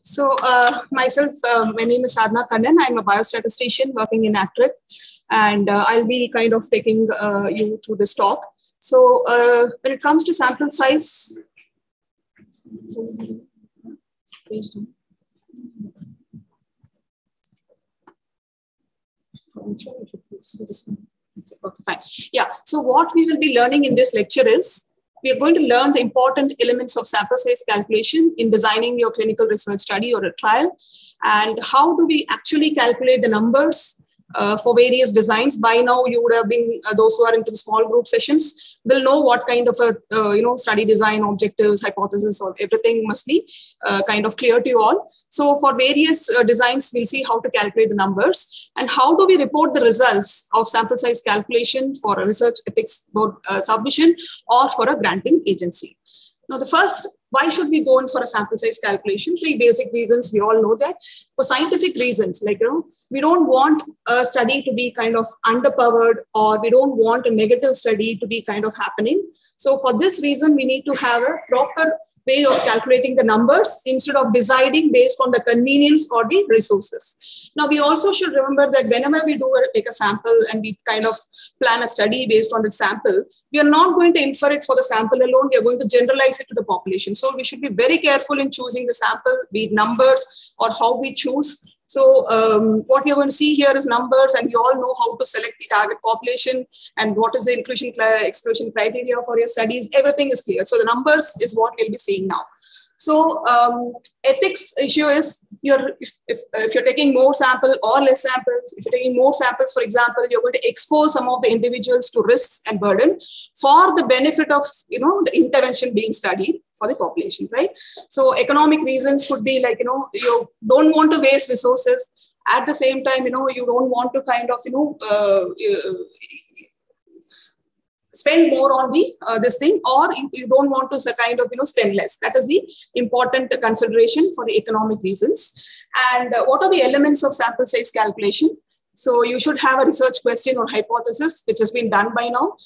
So myself, my name is Sadhana Kannan. I'm a biostatistician working in Attrition, and I'll be kind of taking you through this talk. So when it comes to sample size, okay, fine. Yeah, so what we will be learning in this lecture is, we are going to learn the important elements of sample size calculation in designing your clinical research study or a trial, and how do we actually calculate the numbers for various designs. By now, you would have been, those who are into the small group sessions will know what kind of a study design, objectives, hypothesis, or everything must be kind of clear to you all. So for various designs, we'll see how to calculate the numbers and how do we report the results of sample size calculation for a research ethics board submission or for a granting agency. Now, the first, why should we go in for a sample size calculation? Three basic reasons. We all know that. For scientific reasons, like, we don't want a study to be kind of underpowered, or we don't want a negative study to be kind of happening. So for this reason, we need to have a proper way of calculating the numbers instead of deciding based on the convenience or the resources. Now, we also should remember that whenever we take a sample and we kind of plan a study based on the sample, we are not going to infer it for the sample alone. We are going to generalize it to the population. So we should be very careful in choosing the sample, be it numbers or how we choose. So what we are going to see here is numbers, and you all know how to select the target population and what is the exclusion criteria for your studies. Everything is clear. So the numbers is what we'll be seeing now. So ethics issue is, if you're taking more sample or less samples, if you're taking more samples, for example, you're going to expose some of the individuals to risks and burden for the benefit of, the intervention being studied for the population, right? So economic reasons could be like, you don't want to waste resources. At the same time, you don't want to kind of, spend more on the this thing, or you don't want to kind of spend less. That is the important consideration for the economic reasons. And what are the elements of sample size calculation? So you should have a research question or hypothesis, which has been done by now.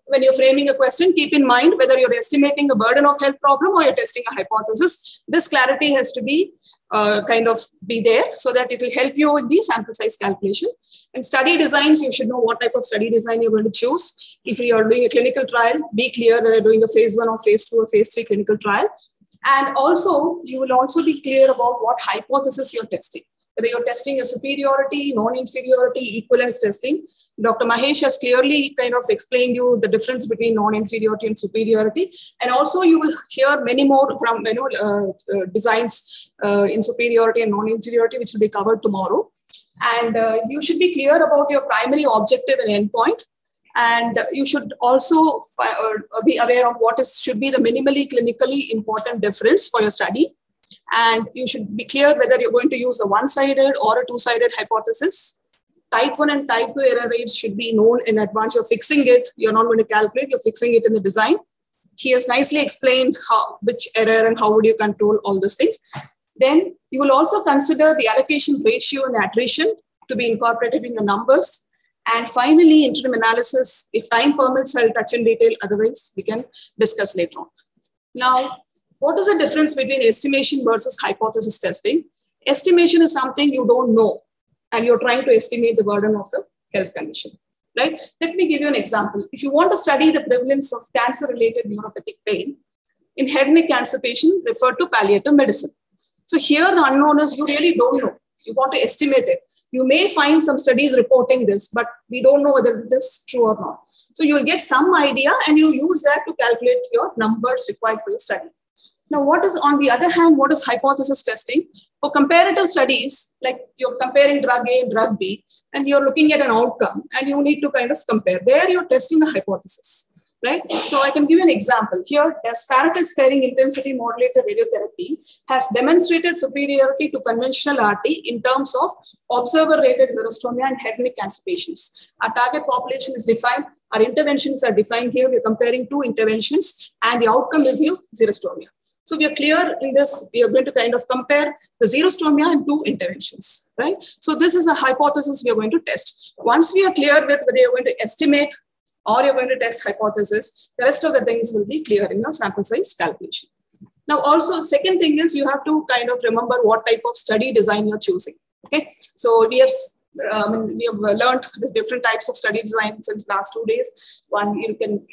When you're framing a question, keep in mind whether you're estimating a burden of health problem or you're testing a hypothesis. This clarity has to be kind of be there so that it will help you with the sample size calculation. And study designs, you should know what type of study design you're going to choose. If you are doing a clinical trial, be clear whether you're doing a phase 1 or phase 2 or phase 3 clinical trial. And also, you will also be clear about what hypothesis you're testing. Whether you're testing a superiority, non-inferiority, equivalence testing. Dr. Mahesh has clearly kind of explained you the difference between non-inferiority and superiority. And also, you will hear many more from designs in superiority and non-inferiority, which will be covered tomorrow. And you should be clear about your primary objective and endpoint. And you should also be aware of what should be the minimally clinically important difference for your study. And you should be clear whether you're going to use a one-sided or a two-sided hypothesis. Type 1 and type 2 error rates should be known in advance. You're fixing it. You're not going to calculate. You're fixing it in the design. He has nicely explained which error and how would you control all these things. Then you will also consider the allocation ratio and attrition to be incorporated in the numbers. And finally, interim analysis. If time permits, I'll touch in detail. Otherwise, we can discuss later on. Now, what is the difference between estimation versus hypothesis testing? Estimation is something you don't know, and you're trying to estimate the burden of the health condition, right? Let me give you an example. If you want to study the prevalence of cancer-related neuropathic pain, in head and neck cancer patient, refer to palliative medicine. So here the unknown is you really don't know. You want to estimate it. You may find some studies reporting this, but we don't know whether this is true or not. So you'll get some idea and you use that to calculate your numbers required for your study. Now, what is on the other hand, what is hypothesis testing? For comparative studies, like you're comparing drug A and drug B, and you're looking at an outcome, and you need to kind of compare. There you're testing a hypothesis, right? So I can give you an example. Here, asparagus sparing intensity modulated radiotherapy has demonstrated superiority to conventional RT in terms of observer-rated xerostomia and head and neck cancer patients. Our target population is defined. Our interventions are defined here. We're comparing two interventions, and the outcome is your xerostomia. So we are clear in this. We are going to kind of compare the xerostomia and two interventions, right? So this is a hypothesis we are going to test. Once we are clear with whether you're going to estimate or you're going to test hypothesis, the rest of the things will be clear in your sample size calculation. Now, also, second thing is you have to kind of remember what type of study design you're choosing. Okay, so we have learned the different types of study design since last 2 days. One, you can,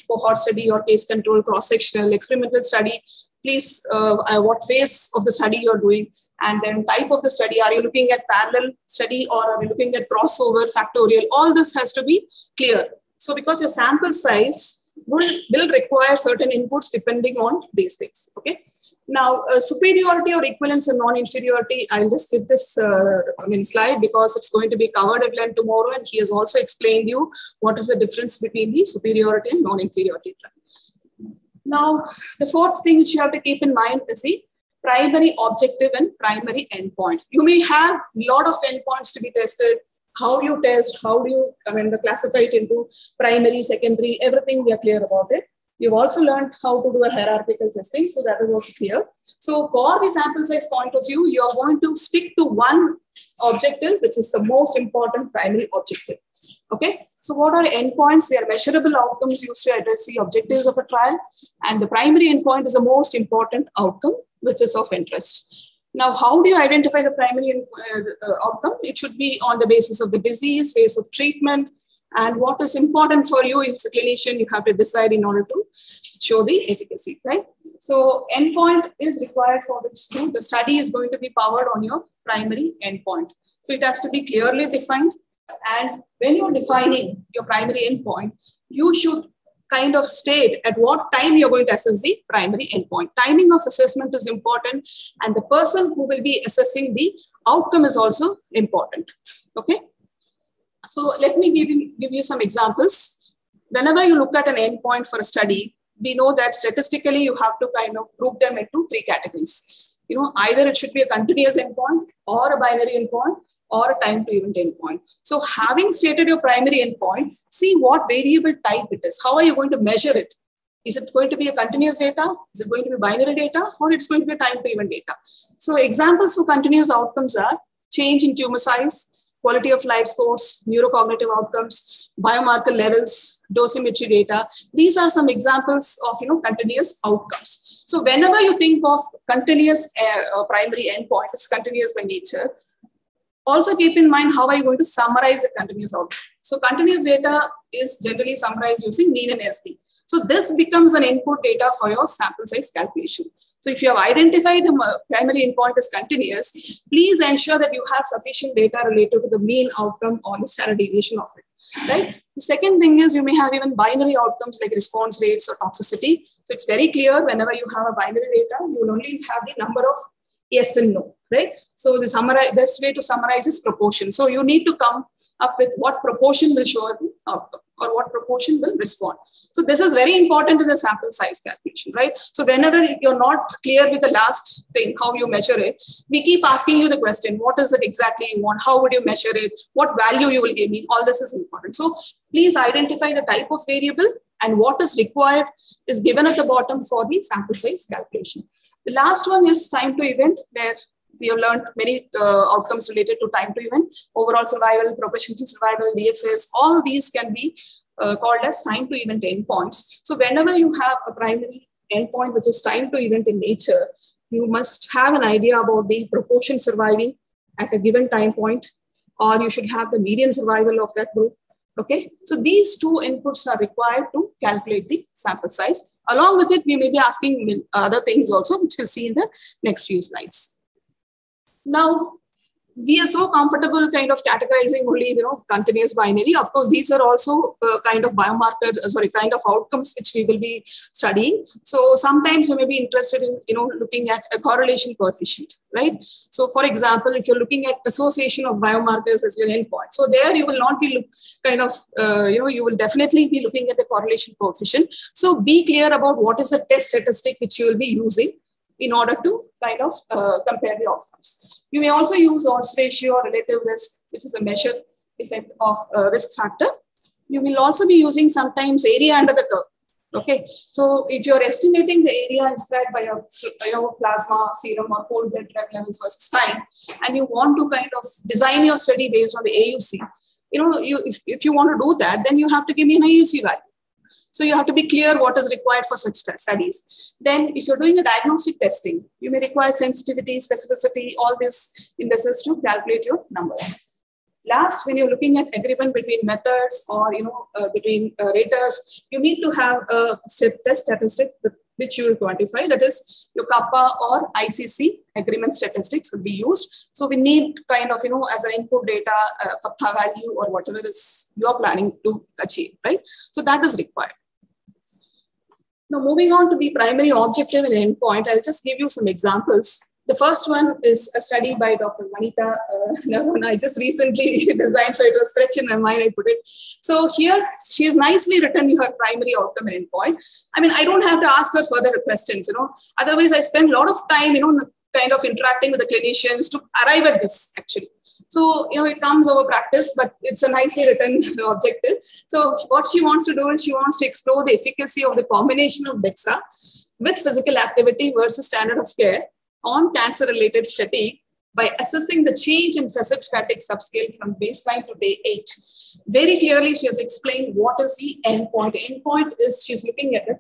cohort study or case control, cross-sectional, experimental study. Please, what phase of the study you're doing, and then type of the study. Are you looking at parallel study or are you looking at crossover, factorial? All this has to be clear. So because your sample size will require certain inputs depending on these things. Okay. Now, superiority or equivalence and non-inferiority, I'll just skip this slide because it's going to be covered at length tomorrow, and he has also explained you what is the difference between the superiority and non-inferiority. Now, the fourth thing which you have to keep in mind is the primary objective and primary endpoint. You may have a lot of endpoints to be tested. How you test, how do you classify it into primary, secondary, everything we are clear about it. You've also learned how to do a hierarchical testing, so that is also clear. So for the sample size point of view, you are going to stick to one objective, which is the most important primary objective. Okay, so what are endpoints? They are measurable outcomes used to address the objectives of a trial, and the primary endpoint is the most important outcome, which is of interest. Now, how do you identify the primary outcome? It should be on the basis of the disease, phase of treatment, and what is important for you as a clinician, you have to decide in order to show the efficacy, right? So endpoint is required for which the study is going to be powered on your primary endpoint. So it has to be clearly defined. And when you're defining your primary endpoint, you should kind of state at what time you're going to assess the primary endpoint. Timing of assessment is important, and the person who will be assessing the outcome is also important. Okay. So let me give you some examples. Whenever you look at an endpoint for a study, we know that statistically you have to kind of group them into 3 categories. Either it should be a continuous endpoint or a binary endpoint or a time to event endpoint. So having stated your primary endpoint, see what variable type it is. How are you going to measure it? Is it going to be a continuous data? Is it going to be binary data? Or it's going to be time to event data? So examples for continuous outcomes are change in tumor size, quality of life scores, neurocognitive outcomes, biomarker levels, dosimetry data. These are some examples of continuous outcomes. So whenever you think of continuous primary endpoint, it's continuous by nature. Also keep in mind how are you going to summarize a continuous outcome. So continuous data is generally summarized using mean and SD. So this becomes an input data for your sample size calculation. So if you have identified the primary endpoint as continuous, please ensure that you have sufficient data related to the mean outcome or the standard deviation of it, right? The second thing is you may have even binary outcomes like response rates or toxicity. So it's very clear whenever you have a binary data, you will only have the number of yes and no, right? So the best way to summarize is proportion. So you need to come up with what proportion will show the outcome or what proportion will respond. So this is very important in the sample size calculation, right? So whenever you're not clear with the last thing, how you measure it, we keep asking you the question, what is it exactly you want? How would you measure it? What value you will give me? All this is important. So please identify the type of variable and what is required is given at the bottom for the sample size calculation. The last one is time to event, where we have learned many outcomes related to time to event, overall survival, progression-free survival, DFS, all these can be called as time to event endpoints. So whenever you have a primary endpoint, which is time to event in nature, you must have an idea about the proportion surviving at a given time point, or you should have the median survival of that group. Okay, so these 2 inputs are required to calculate the sample size. Along with it, we may be asking other things also, which we'll see in the next few slides. Now, we are so comfortable kind of categorizing only, continuous binary. Of course, these are also kind of kind of outcomes which we will be studying. So sometimes you may be interested in, looking at a correlation coefficient, right? So for example, if you're looking at association of biomarkers as your endpoint, so there you will not be you will definitely be looking at the correlation coefficient. So be clear about what is the test statistic which you will be using in order to kind of compare the outcomes. You may also use odds ratio or relative risk, which is a measured effect of risk factor. You will also be using sometimes area under the curve. Okay, so if you're estimating the area inspired by a plasma, serum, or whole blood drug levels versus time, and you want to kind of design your study based on the AUC, if you want to do that, then you have to give me an AUC value. So you have to be clear what is required for such studies. Then if you're doing a diagnostic testing, you may require sensitivity, specificity, all these indices to calculate your numbers. Last, when you're looking at agreement between methods or between raters, you need to have a test statistic which you will quantify. That is your kappa or ICC agreement statistics will be used. So we need kind of, as an input data, kappa value or whatever is you're planning to achieve, right? So that is required. Now, moving on to the primary objective and endpoint, I'll just give you some examples. The first one is a study by Dr. Manita Narona. I just recently designed, so it was fresh in my mind, I put it. So here, she has nicely written her primary outcome and endpoint. I mean, I don't have to ask her further questions, Otherwise, I spend a lot of time, kind of interacting with the clinicians to arrive at this, actually. So, it comes over practice, but it's a nicely written objective. So what she wants to do is she wants to explore the efficacy of the combination of DEXA with physical activity versus standard of care on cancer-related fatigue by assessing the change in facet fatigue subscale from baseline to day 8. Very clearly, she has explained what is the endpoint. The endpoint is she's looking at the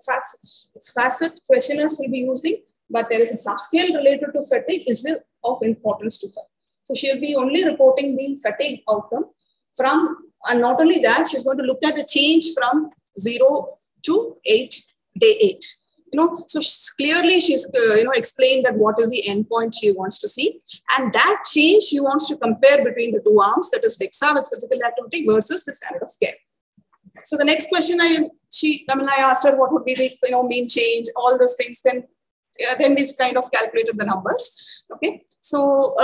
facet questionnaires she'll be using, but there is a subscale related to fatigue is of importance to her. So she'll be only reporting the fatigue outcome from, and not only that, she's going to look at the change from 0 to 8, day 8. So clearly she's, explained that what is the endpoint she wants to see. And that change she wants to compare between the two arms, that is DEXA with physical activity versus the standard of care. So the next question I asked her what would be the, mean change, all those things, then we kind of calculated the numbers. Okay, so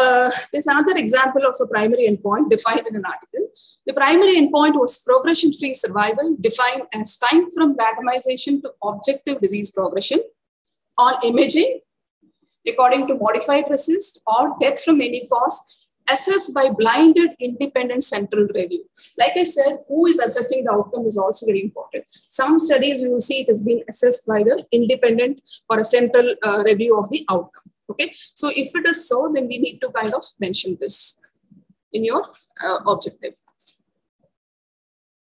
there's another example of a primary endpoint defined in an article. The primary endpoint was progression-free survival, defined as time from randomization to objective disease progression on imaging according to modified RECIST or death from any cause, assessed by blinded independent central review. Like I said, who is assessing the outcome is also very important. Some studies you will see it has been assessed by the independent or a central review of the outcome. Okay, so if it is so, then we need to kind of mention this in your objective.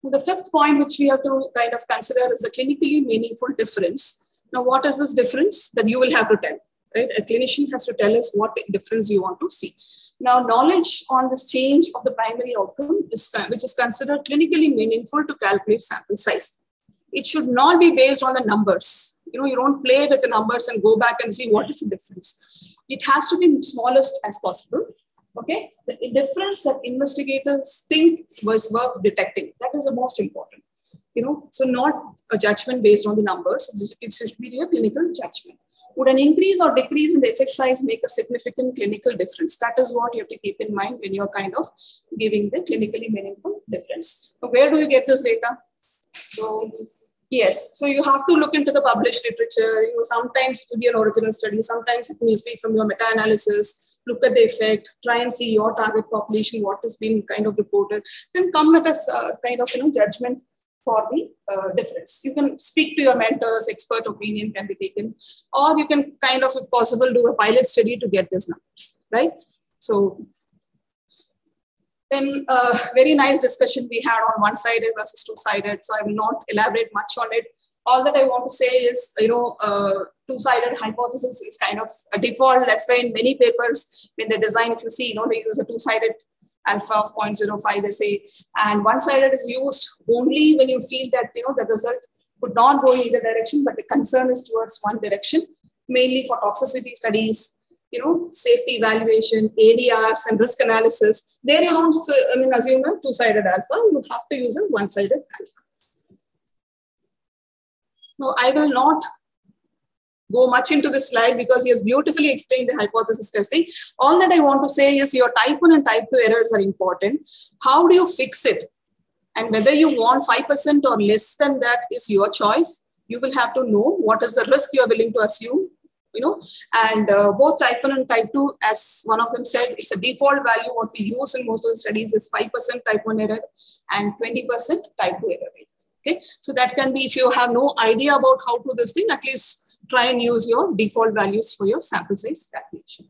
So the fifth point which we have to kind of consider is the clinically meaningful difference. Now, what is this difference that you will have to tell, right? A clinician has to tell us what difference you want to see. Now, knowledge on this change of the primary outcome, which is considered clinically meaningful to calculate sample size. It should not be based on the numbers. You don't play with the numbers and go back and see what is the difference. It has to be smallest as possible. Okay, the difference that investigators think was worth detecting. That is the most important. So not a judgment based on the numbers. It should be a clinical judgment. Would an increase or decrease in the effect size make a significant clinical difference? That is what you have to keep in mind when you're kind of giving the clinically meaningful difference. So where do you get this data? So yes, so you have to look into the published literature. Sometimes it will be an original study. Sometimes it will be from your meta-analysis. Look at the effect, try and see your target population, what has been kind of reported, then come at a kind of judgment for the difference. You can speak to your mentors, expert opinion can be taken, or you can kind of, if possible, do a pilot study to get these numbers, right? So then very nice discussion we had on one-sided versus two-sided, so I will not elaborate much on it. All that I want to say is, two-sided hypothesis is kind of a default. That's why in many papers, when they design, if you see, they use a two-sided alpha of 0.05, they say, and one-sided is used only when you feel that, the result could not go in either direction, but the concern is towards one direction, mainly for toxicity studies, safety evaluation, ADRs, and risk analysis. There you don't, assume a two-sided alpha, you have to use a one-sided alpha. No, I will not go much into this slide because he has beautifully explained the hypothesis testing. All that I want to say is your type 1 and type 2 errors are important. How do you fix it? And whether you want 5% or less than that is your choice. You will have to know what is the risk you are willing to assume, and both type 1 and type 2, as one of them said, it's a default value. What we use in most of the studies is 5% type 1 error and 20% type 2 error. Okay, so that can be, if you have no idea about how to do this thing, at least try and use your default values for your sample size calculation.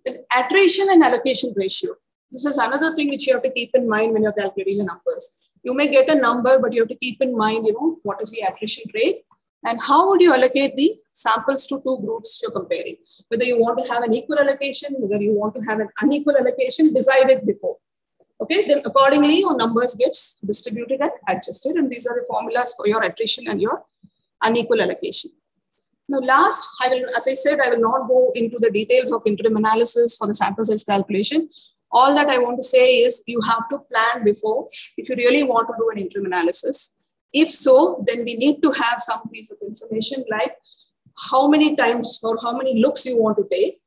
The attrition and allocation ratio. This is another thing which you have to keep in mind when you're calculating the numbers. You may get a number, but you have to keep in mind, what is the attrition rate and how would you allocate the samples to two groups you're comparing. Whether you want to have an equal allocation, whether you want to have an unequal allocation, decide it before. Okay, then accordingly, your numbers gets distributed and adjusted. And these are the formulas for your attrition and your unequal allocation. Now, last, as I said, I will not go into the details of interim analysis for the sample size calculation. All that I want to say is you have to plan before if you really want to do an interim analysis. If so, then we need to have some piece of information like how many times or how many looks you want to take,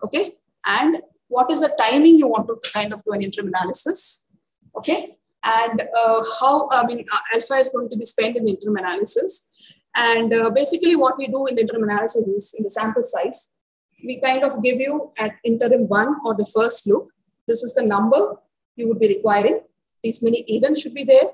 okay? And what is the timing you want to kind of do an interim analysis, okay? And alpha is going to be spent in the interim analysis. And basically what we do in the interim analysis is in the sample size, we kind of give you at interim 1 or the first look, this is the number you would be requiring. These many events should be there.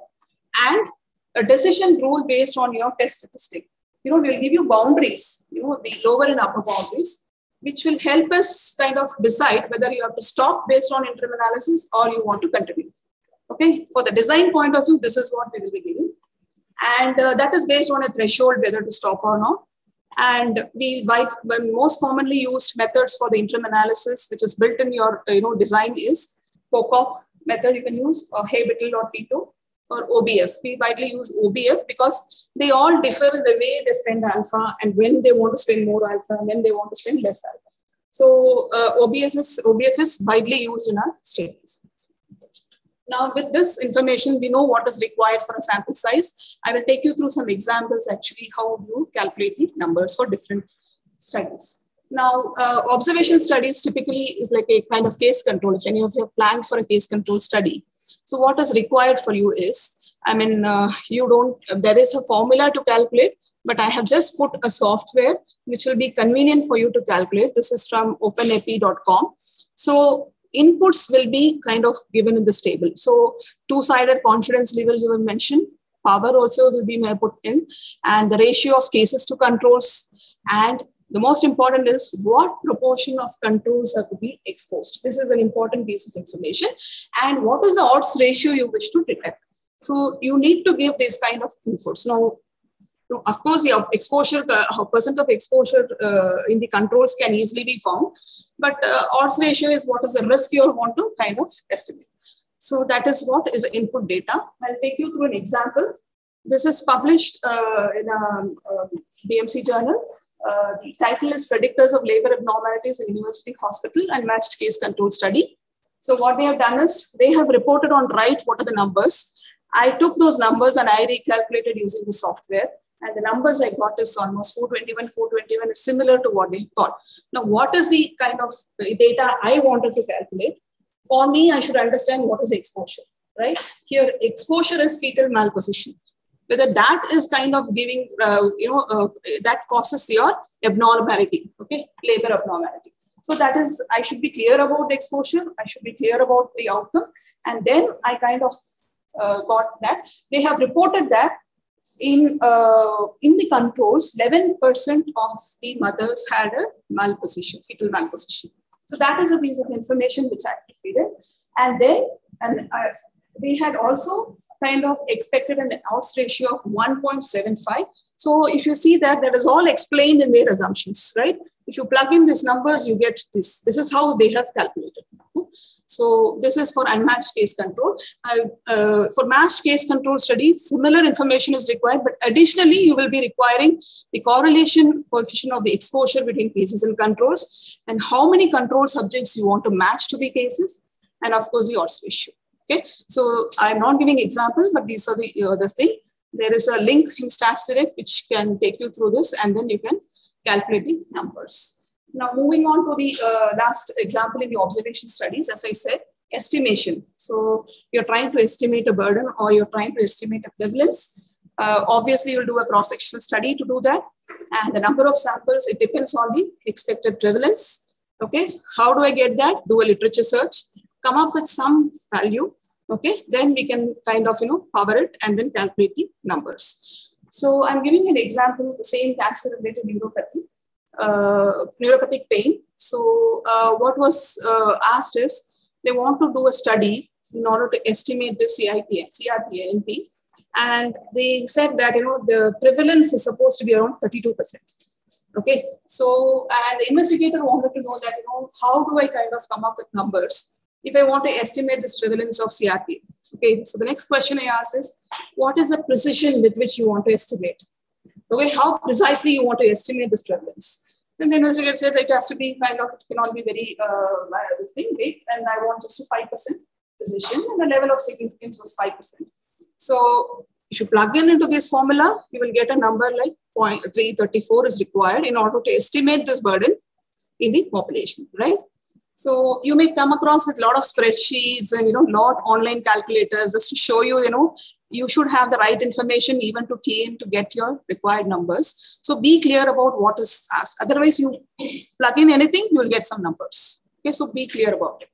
And a decision rule based on your test statistic. We'll give you boundaries, the lower and upper boundaries, which will help us kind of decide whether you have to stop based on interim analysis or you want to continue. Okay, for the design point of view, this is what we will be giving. And that is based on a threshold whether to stop or not. And the most commonly used methods for the interim analysis, which is built in your design, is Pocock method you can use, or Hay-Whittle or Pito, or OBF. We widely use OBF because they all differ in the way they spend alpha and when they want to spend more alpha and when they want to spend less alpha. So OBF is widely used in our studies. Now, with this information, we know what is required for a sample size. I will take you through some examples, actually, how you calculate the numbers for different studies. Now, observation studies typically is like a kind of case control. If any of you have planned for a case control study. So what is required for you is, there is a formula to calculate, but I have just put a software which will be convenient for you to calculate. This is from openap.com. So inputs will be kind of given in this table. So two-sided confidence level you will mention, power also will be put in, and the ratio of cases to controls. And the most important is what proportion of controls are to be exposed. This is an important piece of information. And what is the odds ratio you wish to detect? So you need to give this kind of inputs. Now, of course, the exposure, percent of exposure in the controls can easily be found. But odds ratio is what is the risk you want to kind of estimate. So that is what is the input data. I'll take you through an example. This is published in a BMC journal. The title is Predictors of Labor Abnormalities in University Hospital and Matched Case Control Study. So what they have done is they have reported on right what are the numbers. I took those numbers and I recalculated using the software. And the numbers I got is almost 421 is similar to what they got. Now, what is the kind of data I wanted to calculate? For me, I should understand what is exposure, right? Here, exposure is fetal malposition. Whether that is kind of giving, that causes your abnormality, okay? Labor abnormality. So that is, I should be clear about the exposure. I should be clear about the outcome. And then I kind of got that. They have reported that in the controls, 11% of the mothers had a malposition, fetal malposition. So that is a piece of information which I have to feed in. And then they had also kind of expected an odds ratio of 1.75. So if you see that is all explained in their assumptions, right? If you plug in these numbers, you get this. This is how they have calculated. So this is for unmatched case control. For matched case control study, similar information is required, but additionally, you will be requiring the correlation coefficient of the exposure between cases and controls, and how many control subjects you want to match to the cases, and of course, the odds ratio. Okay, so I'm not giving examples, but these are this thing. There is a link in Stats Direct which can take you through this, and then you can calculate the numbers. Now, moving on to the last example in the observation studies, as I said, estimation. So you're trying to estimate a burden or you're trying to estimate a prevalence. Obviously, you'll do a cross-sectional study to do that. And the number of samples, it depends on the expected prevalence. Okay, how do I get that? Do a literature search, come up with some value. Okay, then we can kind of, power it and then calculate the numbers. So I'm giving an example, the same cancer-related neuropathy. Neuropathic pain. So what was asked is they want to do a study in order to estimate the CRPNP. And they said that, the prevalence is supposed to be around 32%. Okay. So, and the investigator wanted to know that, how do I kind of come up with numbers if I want to estimate this prevalence of CRP? Okay. So the next question I asked is, what is the precision with which you want to estimate? Okay. How precisely you want to estimate this prevalence? Then the investigator said it has to be kind of, it cannot be very big, and I want just a 5% precision, and the level of significance was 5%. So if you plug into this formula, you will get a number like 0.334 is required in order to estimate this burden in the population, right? So you may come across with a lot of spreadsheets and, lot online calculators just to show you, you should have the right information even to key in to get your required numbers. So be clear about what is asked. Otherwise, you plug in anything, you will get some numbers. Okay, so be clear about it.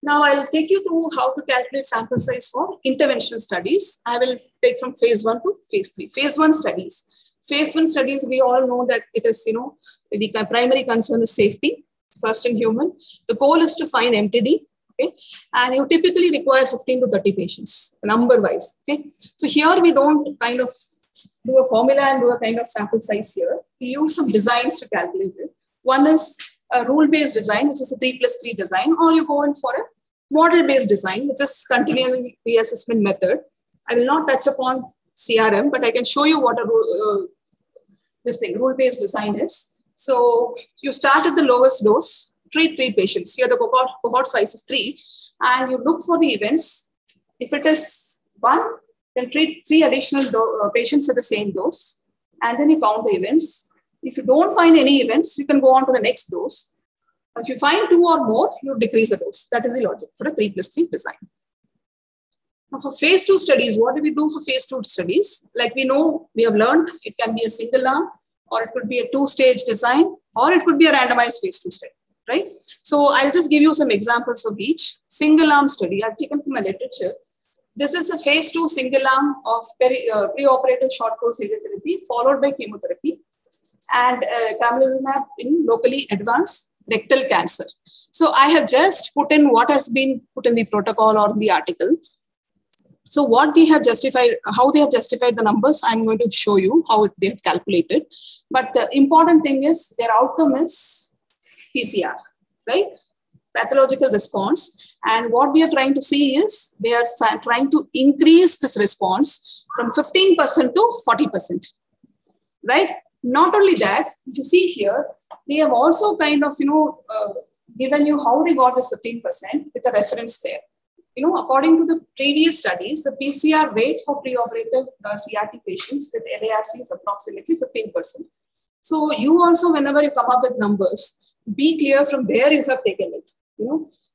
Now I'll take you through how to calculate sample size for interventional studies. I will take from phase 1 to phase 3. Phase 1 studies. Phase 1 studies, we all know that it is, the primary concern is safety, first in human. The goal is to find MTD. Okay, and you typically require 15 to 30 patients, number wise. Okay, so here we don't kind of do a formula and do a kind of sample size here. We use some designs to calculate it. One is a rule-based design, which is a 3+3 design, or you go in for a model-based design, which is continuous reassessment method. I will not touch upon CRM, but I can show you what a rule-based design is. So you start at the lowest dose, treat 3 patients. Here the cohort size is 3, and you look for the events. If it is 1, then treat 3 additional patients at the same dose, and then you count the events. If you don't find any events, you can go on to the next dose. If you find 2 or more, you decrease the dose. That is the logic for a 3+3 design. Now for phase 2 studies, what do we do for phase 2 studies? Like we know, we have learned, it can be a single arm, or it could be a 2-stage design, or it could be a randomized phase 2 study. Right? So I'll just give you some examples of each. Single arm study, I've taken from a literature. This is a phase 2 single arm of preoperative short course radiotherapy followed by chemotherapy and camrelizumab in locally advanced rectal cancer. So I have just put in what has been put in the protocol or the article. So what they have justified, how they have justified the numbers, I'm going to show you how they have calculated. But the important thing is their outcome is PCR, right? Pathological response. And what we are trying to see is they are trying to increase this response from 15% to 40%, right? Not only that, if you see here, they have also kind of, given you how they got this 15% with a reference there. According to the previous studies, the PCR rate for preoperative CRT patients with LARC is approximately 15%. So you also, whenever you come up with numbers, be clear from where you have taken it.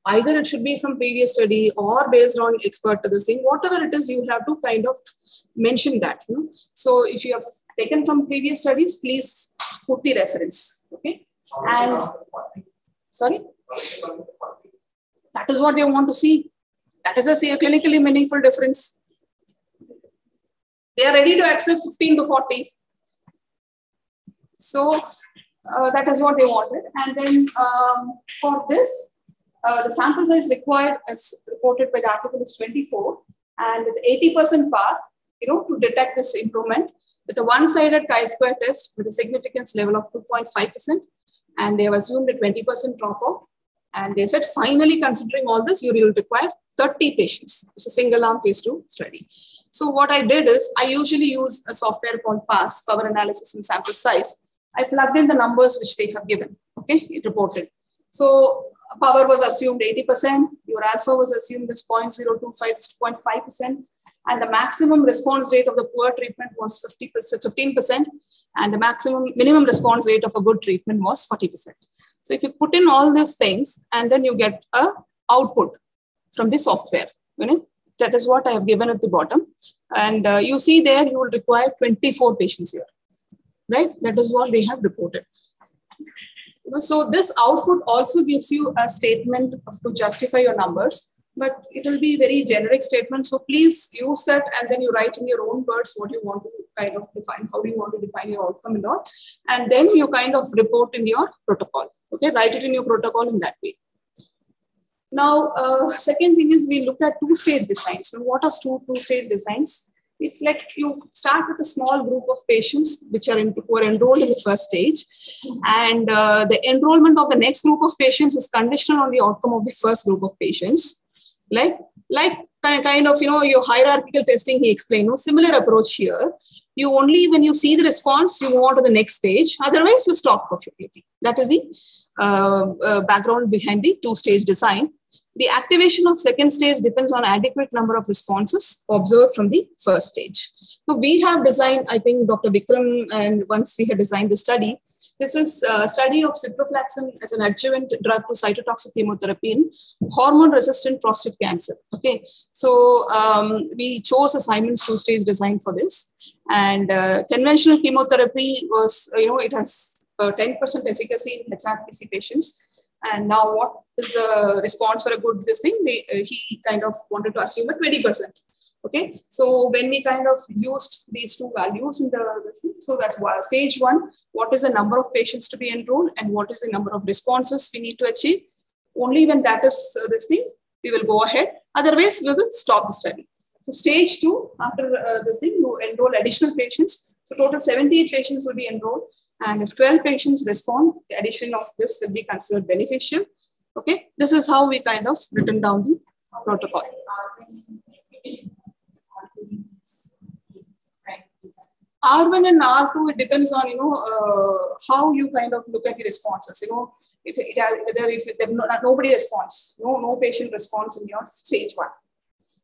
Either it should be from previous study or based on expert to the thing, whatever it is, you have to kind of mention that. So if you have taken from previous studies, please put the reference. Okay. And sorry, that is what they want to see. That is a clinically meaningful difference. They are ready to accept 15 to 40. So that is what they wanted. And then for this, the sample size required as reported by the article is 24. And with 80% power, to detect this improvement with a one-sided chi-square test with a significance level of 2.5%. And they have assumed a 20% dropout. And they said, finally, considering all this, you will require 30 patients. It's a single arm phase 2 study. So what I did is I usually use a software called PASS, Power Analysis and Sample Size. I plugged in the numbers which they have given. Okay, it reported. So power was assumed 80%. Your alpha was assumed as 0.025, 0.5%. And the maximum response rate of the poor treatment was 15%. And the minimum response rate of a good treatment was 40%. So if you put in all these things and then you get a output from the software, that is what I have given at the bottom. And you see there, you will require 24 patients here, right? That is what they have reported. So this output also gives you a statement to justify your numbers, but it will be very generic statement. So please use that and then you write in your own words what you want to kind of define, how do you want to define your outcome and all. And then you kind of report in your protocol. Okay, write it in your protocol in that way. Now, second thing is we look at two-stage designs. Now, what are two-stage designs? It's like you start with a small group of patients who are enrolled in the first stage, and the enrollment of the next group of patients is conditional on the outcome of the first group of patients. Like kind of, your hierarchical testing, he explained, similar approach here. You only, when you see the response, you move on to the next stage. Otherwise, you stop perfutility. That is the background behind the two-stage design. The activation of second stage depends on adequate number of responses observed from the first stage. So we have designed, I think Dr. Vikram, and once we had designed the study, this is a study of ciprofloxacin as an adjuvant drug to cytotoxic chemotherapy in hormone-resistant prostate cancer. Okay, so we chose a Simon's two-stage design for this. And conventional chemotherapy was, it has 10% efficacy in HRPC patients. And now what is the response for a good this thing? He kind of wanted to assume a 20%. Okay, so when we kind of used these two values in so that stage one, what is the number of patients to be enrolled and what is the number of responses we need to achieve? Only when that is this thing, we will go ahead. Otherwise, we will stop the study. So stage two, after this thing, you enroll additional patients. So total 78 patients will be enrolled. And if 12 patients respond, the addition of this will be considered beneficial. Okay, this is how we kind of written down the protocol. R1 and R2, it depends on, how you kind of look at the responses. If nobody responds, no patient responds in your stage one.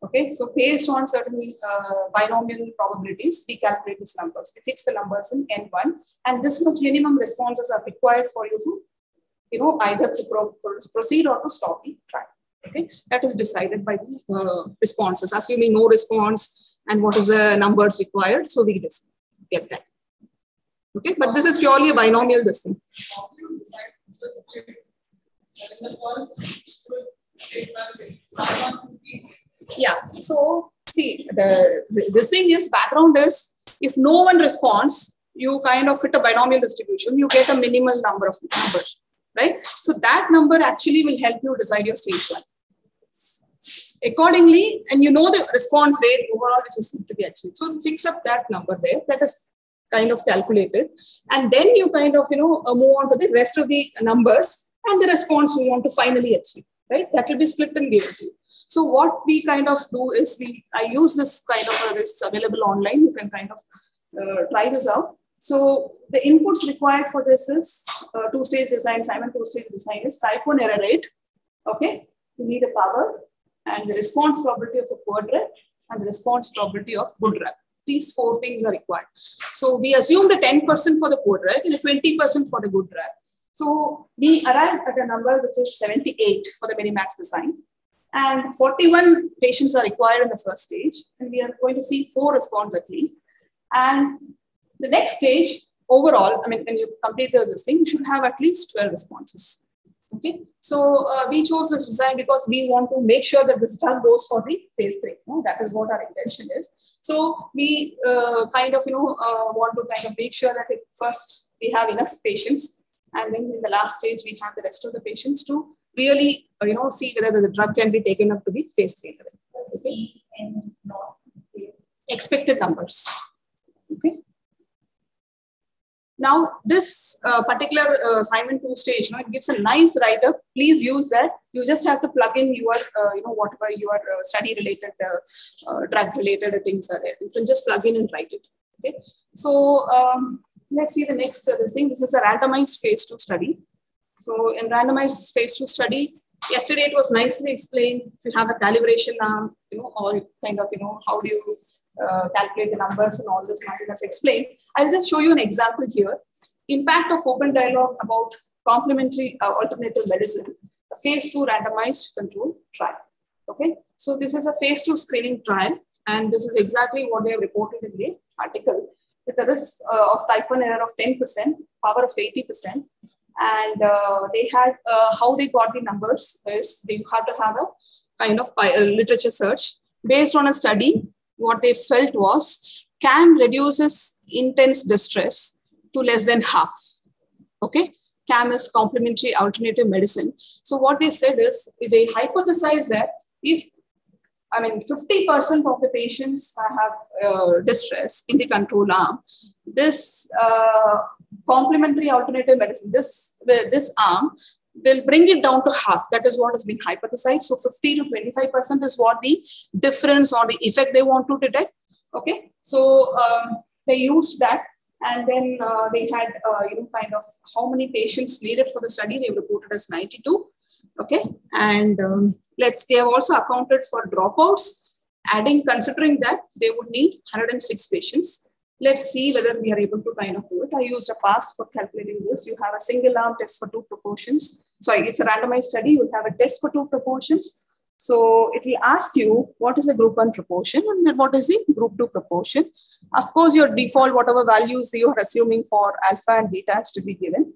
Okay, so based on certain binomial probabilities, we calculate these numbers. We fix the numbers in N1, and this much minimum responses are required for you to, either to proceed or to stop the trial. Okay, that is decided by the responses, assuming no response and what is the numbers required. So we just get that. Okay, but this is purely a binomial this thing. Yeah, so see, this thing is, background is, if no one responds, you kind of fit a binomial distribution, you get a minimal number of numbers, right? So that number actually will help you decide your stage one. Accordingly, and the response rate overall which is to be achieved. So fix up that number there, that is kind of calculated. And then you kind of, move on to the rest of the numbers and the response you want to finally achieve, right? That will be split and given to you. So what we kind of do is I use this kind of this available online. You can kind of try this out. So the inputs required for this is two-stage design. Simon two-stage design is type 1 error rate. Okay, you need a power and the response probability of a poor drug and the response probability of good drug. These four things are required. So we assumed a 10% for the poor drug and a 20% for the good drug. So we arrived at a number which is 78 for the Minimax design. And 41 patients are required in the first stage. And we are going to see 4 responses at least. And the next stage, overall, when you complete this thing, you should have at least 12 responses. Okay. So we chose this design because we want to make sure that this drug goes for the phase 3. That is what our intention is. So we want to kind of make sure that first we have enough patients. And then in the last stage, we have the rest of the patients to really, see whether the drug can be taken up to the phase 3 level. Okay. Expected numbers. Okay. Now, this particular Simon 2 stage, it gives a nice write-up. Please use that. You just have to plug in your, whatever your study-related, drug-related things are there. You can just plug in and write it. Okay. So let's see the next thing. This is a randomized phase 2 study. So in randomized phase 2 study, yesterday it was nicely explained. If you have a calibration arm, or kind of, how do you calculate the numbers and all this, Martin has explained. I'll just show you an example here. Impact of open dialogue about complementary alternative medicine, a phase 2 randomized control trial. Okay, so this is a phase 2 screening trial, and this is exactly what they have reported in the article, with a risk of type 1 error of 10%, power of 80%. And they had, how they got the numbers is they had to have a kind of literature search based on a study. What they felt was CAM reduces intense distress to less than half. Okay. CAM is complementary alternative medicine. So what they said is, they hypothesized that if, 50% of the patients have distress in the control arm, this complementary alternative medicine, this arm will bring it down to half. That is what has been hypothesized. So 50 to 25% is what the difference or the effect they want to detect. Okay, so they used that, and then they had kind of how many patients needed for the study. They reported as 92. Okay, and they have also accounted for dropouts, considering that they would need 106 patients. Let's see whether we are able to kind of do it. I used a pass for calculating this. You have a single arm test for 2 proportions. Sorry, it's a randomized study. You have a test for 2 proportions. So if we ask you what is the group 1 proportion and what is the group 2 proportion, of course, your default, whatever values you are assuming for alpha and beta is to be given.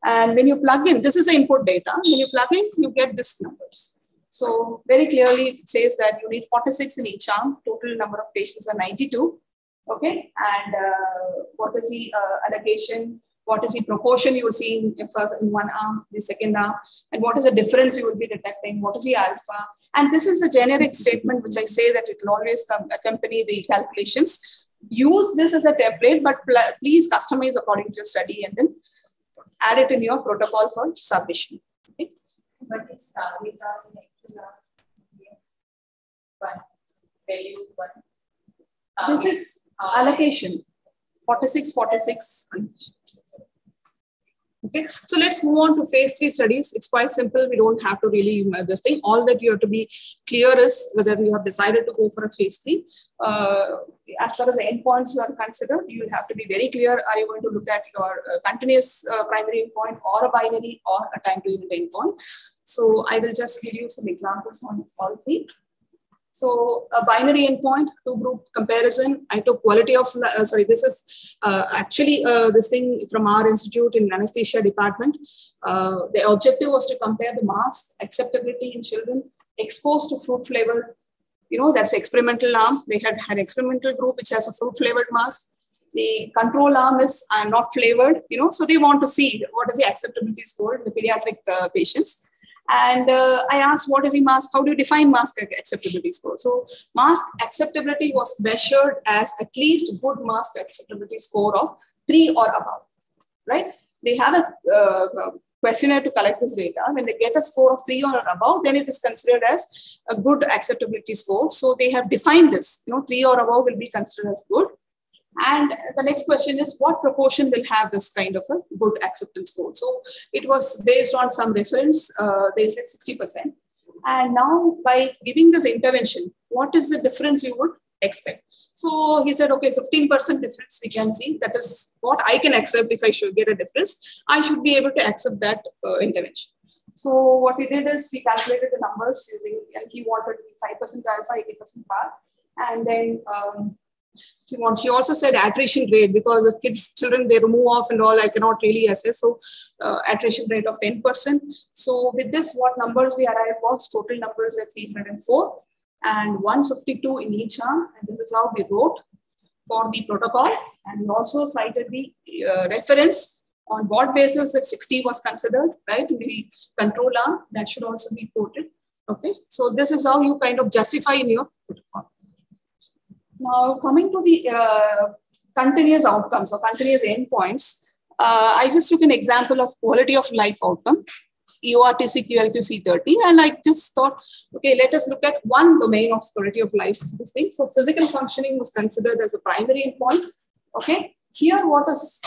And when you plug in, this is the input data. When you plug in, you get this numbers. So very clearly, it says that you need 46 in each arm. Total number of patients are 92. Okay. And what is the allocation? What is the proportion you will see in one arm, the second arm? And what is the difference you will be detecting? What is the alpha? And this is a generic statement, which I say that it will always accompany the calculations. Use this as a template, but please customize according to your study and then add it in your protocol for submission. Okay. But it's value 1. This is allocation, 46, 46. Okay, so let's move on to phase 3 studies. It's quite simple. We don't have to really this thing. All that you have to be clear is whether you have decided to go for a phase 3. As far as the endpoints are considered, you will have to be very clear. Are you going to look at your continuous primary endpoint or a binary or a time to event endpoint? So I will just give you some examples on all 3. So a binary endpoint, 2-group comparison. I took quality of, this is actually this thing from our institute in anesthesia department. The objective was to compare the mask acceptability in children exposed to fruit flavored, that's experimental arm. They had experimental group, which has a fruit flavored mask. The control arm is not flavored, so they want to see what is the acceptability score in the pediatric patients. And I asked, what is the mask? How do you define mask acceptability score? So mask acceptability was measured as at least good mask acceptability score of 3 or above, right? They have a questionnaire to collect this data. When they get a score of 3 or above, then it is considered as a good acceptability score. So they have defined this, 3 or above will be considered as good. And the next question is, what proportion will have this kind of a good acceptance score? So it was based on some reference, they said 60%. And now by giving this intervention, what is the difference you would expect? So he said, okay, 15% difference we can see. That is what I can accept. If I should get a difference, I should be able to accept that intervention. So what we did is we calculated the numbers using, and he wanted 5% alpha, 80% power. And then he also said attrition rate, because the children, they remove off and all, I cannot really assess. So attrition rate of 10%. So with this, what numbers we arrived was, total numbers were 304 and 152 in each arm. And this is how we wrote for the protocol. And we also cited the reference on what basis that 60 was considered, right? The control arm, that should also be quoted. Okay. So this is how you kind of justify in your protocol. Now, coming to the continuous outcomes or continuous endpoints, I just took an example of quality of life outcome, EORTC, QLQ, C30, and I just thought, okay, let us look at one domain of quality of life. This thing. So physical functioning was considered as a primary endpoint. Okay, here what is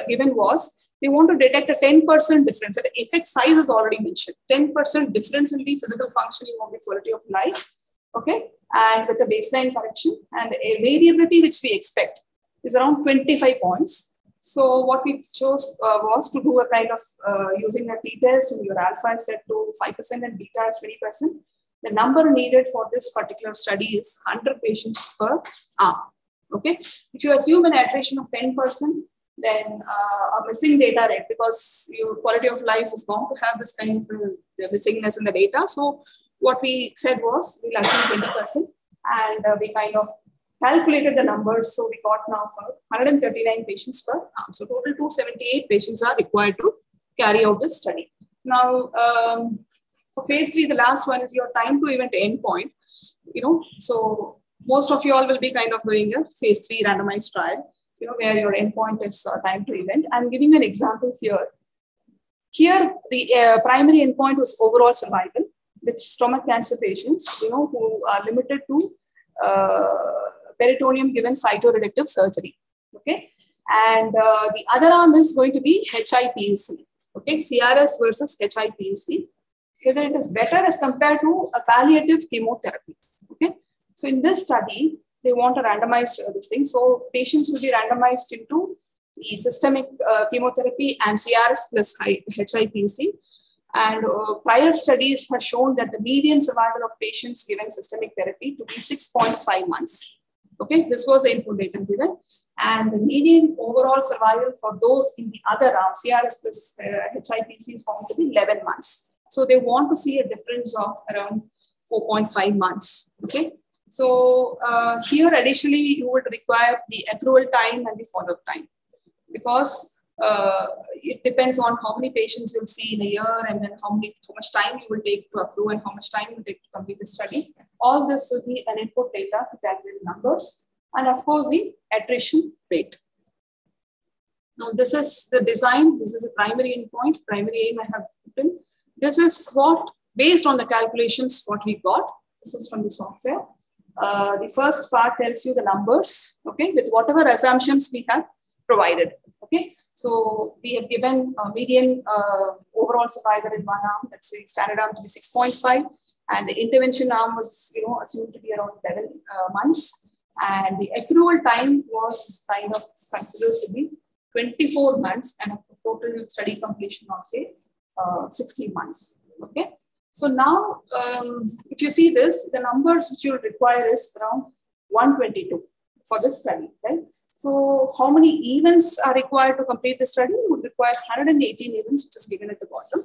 given was, they want to detect a 10% difference. The effect size is already mentioned. 10% difference in the physical functioning of the quality of life. Okay. And with a baseline correction, and a variability which we expect is around 25 points. So what we chose was to do a kind of using a t-test, and your alpha is set to 5% and beta is 20%. The number needed for this particular study is 100 patients per arm. Okay. If you assume an attrition of 10%, then a missing data rate, because your quality of life is going to have this kind of missingness in the data. So what we said was, we'll assume 20%, and we kind of calculated the numbers. So we got now for 139 patients per arm. So total 278 patients are required to carry out this study. Now, for phase 3, the last one is your time to event endpoint. So most of you all will be kind of doing a phase 3 randomized trial, where your endpoint is time to event. I'm giving an example here. Here, the primary endpoint was overall survival with stomach cancer patients, who are limited to peritoneum given cytoreductive surgery. Okay, and the other arm is going to be HIPEC. Okay, CRS versus HIPEC. Whether it is better as compared to a palliative chemotherapy. Okay, so in this study, they want to randomize this thing. So patients will be randomized into the systemic chemotherapy and CRS plus HIPEC. And prior studies have shown that the median survival of patients given systemic therapy to be 6.5 months. Okay, this was the input data given. And the median overall survival for those in the other arm, CRS plus HIPEC, is found to be 11 months. So they want to see a difference of around 4.5 months. Okay, so here additionally, you would require the accrual time and the follow-up time, because it depends on how many patients you'll see in a year, and then how much time you will take to accrue and how much time you will take to complete the study. All this will be an input data to calculate numbers, and of course the attrition rate. Now this is the design. This is a primary endpoint, primary aim I have put in. This is what, based on the calculations, what we got. This is from the software. The first part tells you the numbers, okay, with whatever assumptions we have provided. Okay, so we have given median overall survival in one arm, let's say standard arm to be 6.5, and the intervention arm was, assumed to be around 11 months, and the accrual time was kind of considered to be 24 months, and a total study completion of say 16 months. Okay, so now if you see this, the numbers which you will require is around 122 for this study, right? So how many events are required to complete the study? You would require 118 events, which is given at the bottom.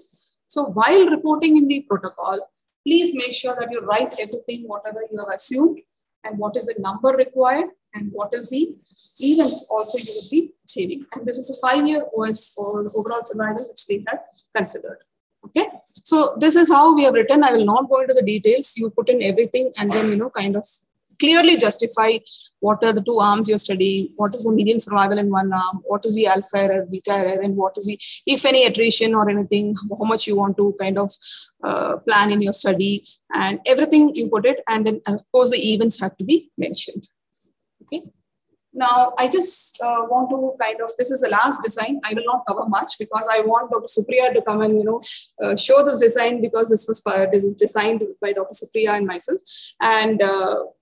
So while reporting in the protocol, please make sure that you write everything, whatever you have assumed, and what is the number required, and what is the events also you will be achieving. And this is a 5-year OS or overall survival which they have considered. Okay, so this is how we have written. I will not go into the details. You put in everything and then, kind of clearly justify what are the two arms you're studying, what is the median survival in one arm, what is the alpha error, beta error, and what is the, if any, attrition or anything, how much you want to kind of plan in your study, and everything you put it. And then, of course, the events have to be mentioned. Okay. Now, I just want to kind of, this is the last design. I will not cover much because I want Dr. Supriya to come and, show this design, because this is designed by Dr. Supriya and myself. And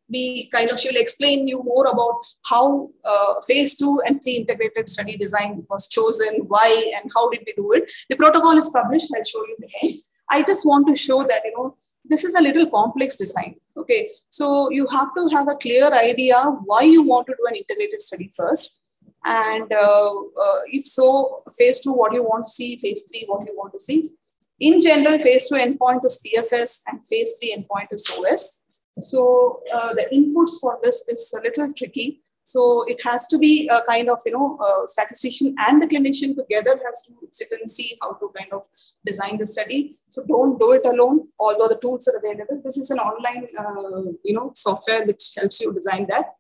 she will explain you more about how phase 2 and 3 integrated study design was chosen, why, and how did we do it. The protocol is published. I'll show you again. I just want to show that, this is a little complex design. Okay, so you have to have a clear idea why you want to do an integrated study first. And if so, phase 2, what you want to see, phase 3, what you want to see. In general, phase 2 endpoint is PFS and phase 3 endpoint is OS. So the inputs for this is a little tricky. So it has to be a kind of, statistician and the clinician together has to sit and see how to kind of design the study. So don't do it alone, although the tools are available. This is an online, software which helps you design that.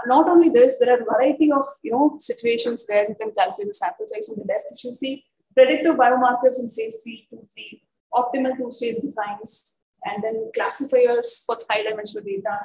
Not only this, there are a variety of, situations where you can calculate the sample size on the left. You see predictive biomarkers in phase 3, 2, 3, optimal two-stage designs, and then classifiers for high-dimensional data,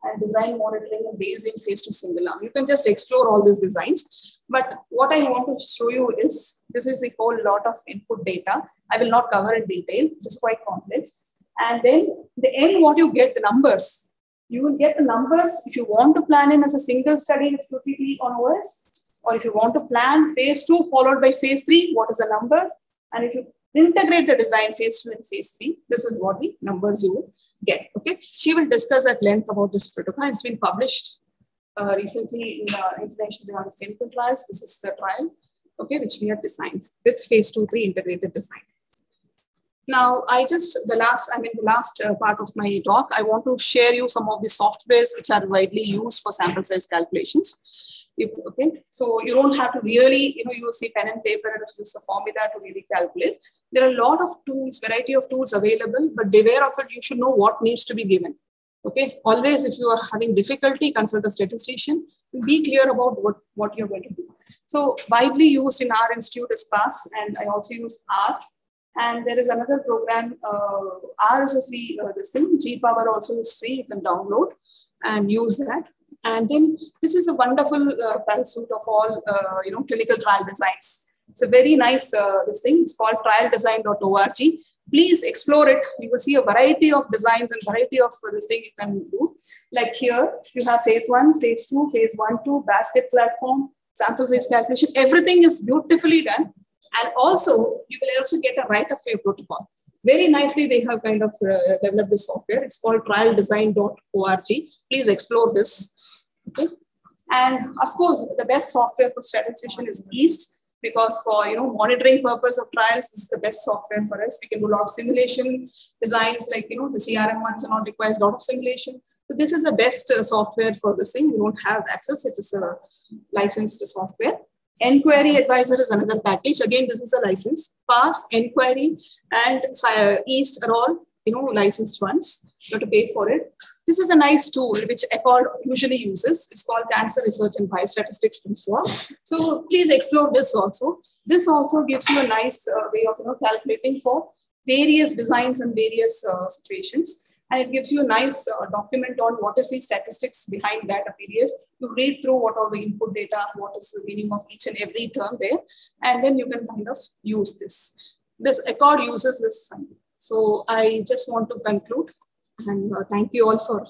and design monitoring and based in phase 2 single arm. You can just explore all these designs. But what I want to show you is, this is a whole lot of input data. I will not cover in detail, it's quite complex. And then the end, what you get, the numbers. You will get the numbers if you want to plan in as a single study with QTT on OS, or if you want to plan phase 2 followed by phase 3, what is the number? And if you integrate the design phase 2 and phase 3, this is what the numbers you will get. Okay, she will discuss at length about this protocol. It's been published recently in the International Journal of Clinical Trials. This is the trial, okay, which we have designed with phase 2-3 integrated design. Now, the last part of my talk, I want to share you some of the softwares which are widely used for sample size calculations. Okay, so you don't have to really, use the pen and paper and use the formula to really calculate. There are a lot of tools, variety of tools available, but beware of it. You should know what needs to be given. Okay, always, if you are having difficulty, consult a statistician. Be clear about what you're going to do. So widely used in our institute is PASS, and I also use R. And there is another program. R is a free this thing. G Power also is free. You can download and use that. And then this is a wonderful suite of all clinical trial designs. It's a very nice this thing. It's called trialdesign.org. Please explore it. You will see a variety of designs and variety of this thing you can do. Like here, you have phase 1, phase 2, phase 1-2, basket platform, sample size calculation. Everything is beautifully done. And also, you will also get a right-of-way protocol. Very nicely, they have kind of developed this software. It's called trialdesign.org. Please explore this. Okay. And of course, the best software for statistician is East, because for monitoring purpose of trials, this is the best software for us. We can do a lot of simulation designs, like the CRM ones and all requires a lot of simulation. So this is the best software for this thing. You don't have access. It is a licensed software. Enquiry Advisor is another package. Again, this is a license. PASS, Enquiry, and East are all licensed ones. You have to pay for it. This is a nice tool which ECORD usually uses. It's called Cancer Research and Biostatistics from SWAP. So please explore this also. This also gives you a nice way of calculating for various designs and various situations. And it gives you a nice document on what is the statistics behind that period. You read through what are the input data, what is the meaning of each and every term there, and then you can kind of use this. This ECORD uses this. So I just want to conclude, and thank you all for